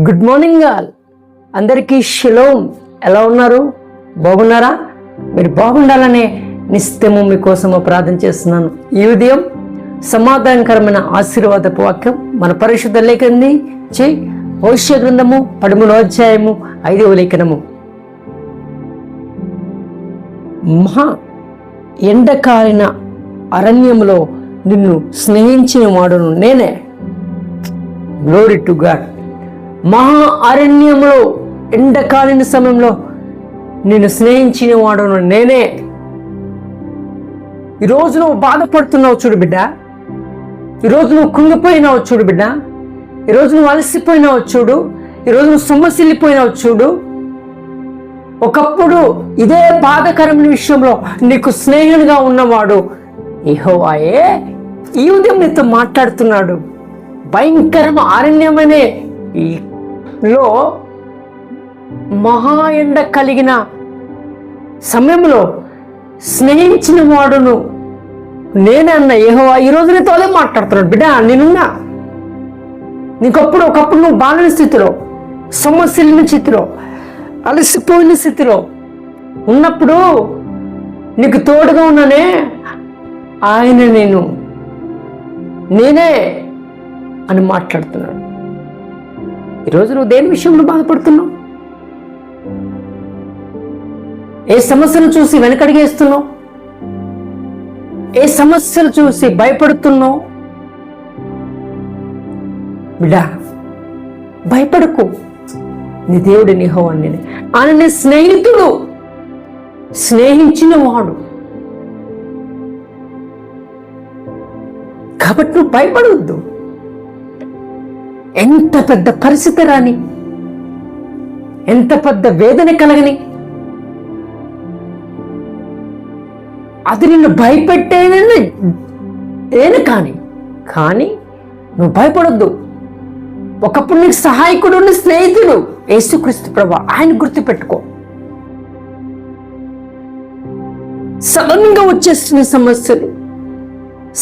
Good morning all. అందరికీ shalom. ఎలా ఉన్నారు? బాగున్నారా? మీరు బాగుండాలనే నిత్యము మీకోసము ప్రార్థన చేస్తున్నాను. ఈ ఉదయం సమాధానకరమైన ఆశీర్వాదపు వాక్యం మన పరిశుద్ధ లేఖని హోషేయ గ్రంథము 13వ అధ్యాయము 5వ లేఖనము. మహా ఎండకాలిన అరణ్యములో నిన్ను స్నేహించిన వాడును నేనే. Glory to God. మహా అరణ్యంలో ఎండకాలిన సమయంలో నిన్ను స్నేహించిన వాడును నేనే. ఈరోజు నువ్వు బాధపడుతున్నావు చూడు బిడ్డ, ఈరోజు నువ్వు కుంగిపోయినావు చూడు బిడ్డ, ఈరోజు నువ్వు అలసిపోయినావు చూడు, ఈరోజు నువ్వు సొమ్మసిల్లిపోయినావు చూడు. ఒకప్పుడు ఇదే బాధకరమైన విషయంలో నీకు స్నేహితుడిగా ఉన్నవాడు యెహోవాయే ఈ ఉదయం నీతో మాట్లాడుతున్నాడు. భయంకరమైన అరణ్యమనే లో మహా ఎండ కలిగిన సమయంలో స్నేహించిన వాడును నేనే అన్న యెహోవా ఈరోజు నీతో అదే మాట్లాడుతున్నాడు. బిడ్డ, నేనున్నా. ఒకప్పుడు నువ్వు బాలిన స్థితిలో, సొమ్మసిల్లిన స్థితిలో, అలసిపోయిన స్థితిలో ఉన్నప్పుడు నీకు తోడుగా ఉన్నానే ఆయన నేనే అని మాట్లాడుతున్నాడు. ఈరోజు నువ్వు దేని విషయంలో బాధపడుతున్నావు? ఏ సమస్యను చూసి వెనకడిగేస్తున్నావు? ఏ సమస్యలు చూసి భయపడుతున్నావు? బిడ్డా, భయపడకు. నీ దేవుడు యెహోవా నేనే. ఆయన నీ స్నేహితుడు, స్నేహించిన వాడు. కాబట్టి నువ్వు భయపడవద్దు. ఎంత పెద్ద పరిస్థితి రాని, ఎంత పెద్ద వేదన కలగని, అది నిన్ను భయపెట్టేను కానీ నువ్వు భయపడొద్దు. ఒకప్పుడు నీకు సహాయకుడు, నీ స్నేహితుడు యేసుక్రీస్తు ప్రభువు. ఆయన గుర్తుపెట్టుకో. సడన్ గా వచ్చేస్తున్న సమస్యలు,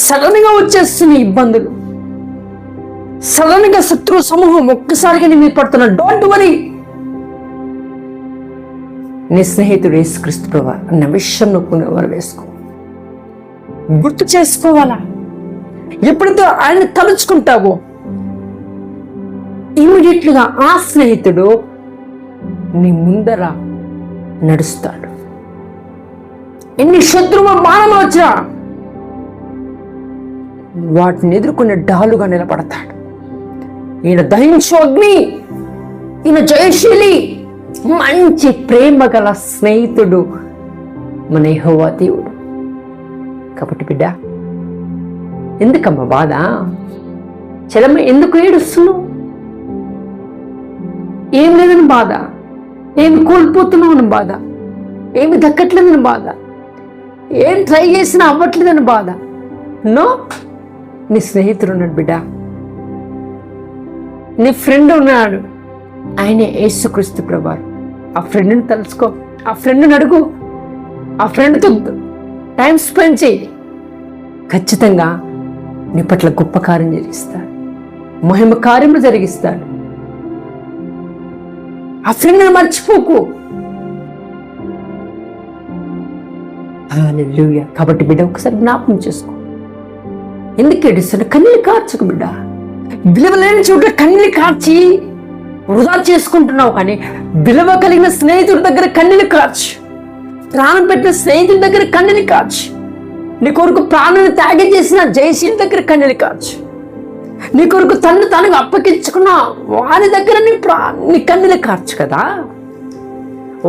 సడన్ గా వచ్చేస్తున్న ఇబ్బందులు, సడన్ గా శత్రు సమూహం ఒక్కసారిగా నీ మీద పడుతున్నాడు. Don't worry. నీ స్నేహితుడు యేసుక్రీస్తు ప్రభువు అన్న విషయం నువ్వు వేసుకో. గుర్తు చేసుకోవాలా? ఎప్పుడైతే ఆయన తలుచుకుంటావో ఇమీడియట్లుగా ఆ స్నేహితుడు నీ ముందర నడుస్తాడు. ఎన్ని శత్రువు బాణములు వచ్చినా వాటిని ఎదుర్కొనే డాలుగా నిలబడతాడు. ఈయన దహించు అగ్ని, ఈయన జయశీలి, మంచి ప్రేమ గల స్నేహితుడు మన యెహోవా దేవుడు. కాబట్టి బిడ్డ, ఎందుకమ్మా బాధ? చలమ్మ, ఎందుకు ఏడుస్తున్నావు? ఏం లేదని బాధ, ఏమి కోల్పోతున్నావు అని బాధ, ఏమి దక్కట్లేదని బాధ, ఏం ట్రై చేసినా అవ్వట్లేదని బాధ. నో, నీ స్నేహితుడు ఉన్నాడు బిడ్డ, నీ ఫ్రెండ్ ఉన్నాడు. ఆయనే యేసుక్రీస్తు ప్రభువు. ఆ ఫ్రెండ్ని తలుచుకో, ఆ ఫ్రెండ్ని అడుగు, ఆ ఫ్రెండ్తో టైం స్పెండ్ చేయి. ఖచ్చితంగా నీ పట్ల గొప్ప కార్యం జరిగిస్తాడు, మహిమ కార్యములు జరిగిస్తాడు. ఆ ఫ్రెండ్ని మర్చిపోకు. హల్లెలూయా. కాబట్టి బిడ్డ, ఒకసారి జ్ఞాపకం చేసుకో. ఎందుకు ఏడుస్తాడు? కన్నీళ్ళు కార్చకు బిడ్డ. విలువలేని చోట కన్నీళ్ళు కార్చి వృధా చేసుకుంటున్నావు. కానీ విలువ కలిగిన స్నేహితుడి దగ్గర కన్నీళ్ళు కార్చు. ప్రాణం పెట్టిన స్నేహితుడి దగ్గర కన్నీళ్ళు కార్చు. నీ కొరకు ప్రాణాన్ని త్యాగం చేసిన జయశీలి దగ్గర కన్నీళ్ళు కార్చు. నీ కొరకు తనకు అప్పగించుకున్న వారి దగ్గర నీ కన్నీళ్ళు కార్చు కదా.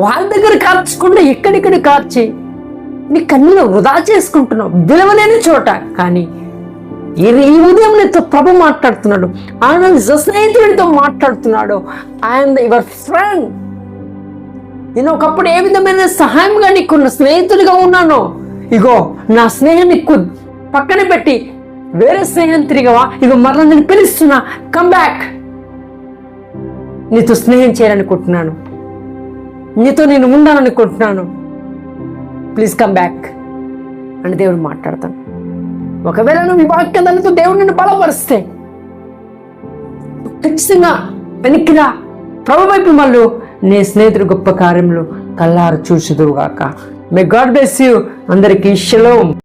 వారి దగ్గర కార్చకుండా ఎక్కడిక్కడ కార్చి నీ కన్నీళ్ళు వృధా చేసుకుంటున్నావు విలువలేని చోట. కానీ ఈ ఉదయం నీతో ప్రభు మాట్లాడుతున్నాడు. ఆయన స్నేహితుడితో మాట్లాడుతున్నాడు. ఆయన యువర్ ఫ్రెండ్. నేను ఒకప్పుడు ఏ విధమైన సహాయంగా నీకున్న స్నేహితుడిగా ఉన్నాను. ఇగో నా స్నేహాన్ని పక్కన పెట్టి వేరే స్నేహం తిరిగవా? ఇగో మరలా నేను పిలుస్తున్నా, కమ్ బ్యాక్. నీతో స్నేహం చేయాలనుకుంటున్నాను, నీతో నేను ఉండాలనుకుంటున్నాను. ప్లీజ్ కమ్ బ్యాక్ అని దేవుడు మాట్లాడతాను. ఒకవేళ నువ్వు వాక్యాలతో దేవుడు నిన్ను బలపరిస్తే ఖచ్చితంగా వెనక్కిరా, ప్రభు వైపు మళ్ళు, నీ స్నేహితుడు గొప్ప కార్యములు కల్లారు చూసుదువుగాక. May God bless you. అందరికీ షలోమ్.